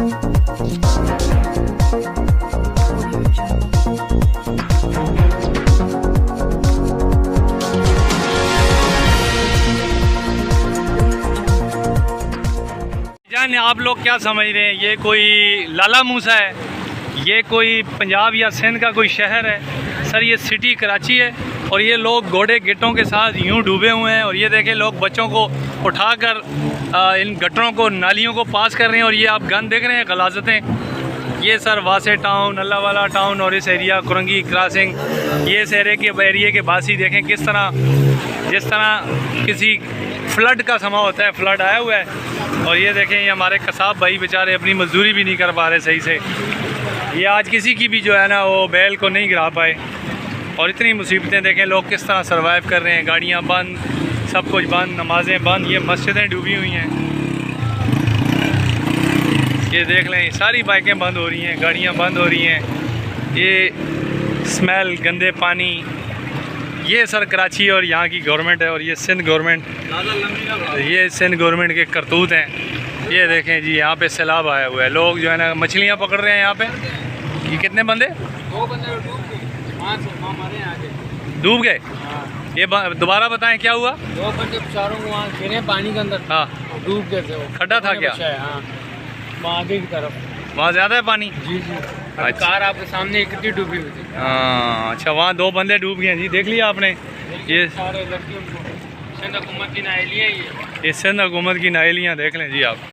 जान, आप लोग क्या समझ रहे हैं ये कोई लाला मूसा है, ये कोई पंजाब या सिंध का कोई शहर है? सर ये सिटी कराची है और ये लोग घोड़े गिट्टों के साथ यूं डूबे हुए हैं। और ये देखें लोग बच्चों को उठाकर इन गटरों को नालियों को पास कर रहे हैं। और ये आप गंद देख रहे हैं, गलाजतें। ये सर वासे टाउन, अल्लाह वाला टाउन और इस एरिया कुरंगी क्रॉसिंग, ये इस एरिए के बासी देखें किस तरह, जिस तरह किसी फ्लड का समा होता है, फ्लड आया हुआ है। और ये देखें ये हमारे कसाब भाई बेचारे अपनी मजदूरी भी नहीं कर पा रहे सही से। ये आज किसी की भी जो है ना वो बैल को नहीं गिरा पाए। और इतनी मुसीबतें देखें, लोग किस तरह सर्वाइव कर रहे हैं। गाड़ियाँ बंद, सब कुछ बंद, नमाज़ें बंद, ये मस्जिदें डूबी हुई हैं। ये देख लें सारी बाइकें बंद हो रही हैं, गाड़ियाँ बंद हो रही हैं। ये स्मेल, गंदे पानी, ये सर कराची और यहाँ की गवर्नमेंट है। और ये सिंध गवर्नमेंट, ये सिंध गवर्नमेंट के करतूत हैं। ये देखें जी यहाँ पे सैलाब आया हुआ है, लोग जो है ना मछलियाँ पकड़ रहे हैं यहाँ पे। ये कितने बंदे? 2 बंदे डूब गए। ये दोबारा बताएं क्या हुआ? 2 बंदे बेचारों को वहाँ गिरे पानी के अंदर। हाँ, डूब गए थे वो। खड्डा था क्या? हाँ, वहाँ आगे की तरफ। वहाँ ज़्यादा है पानी? जी जी। अच्छा। कार आपके सामने कितनी डूबी हुई थी। हाँ अच्छा, वहाँ 2 बंदे डूब गए जी, देख लिया आपने? ये सारे लड़कियों को सिंध हुकूमत की नाअहलियाँ, ये सिंध हुकूमत की नाअहलियाँ देख लें जी आप।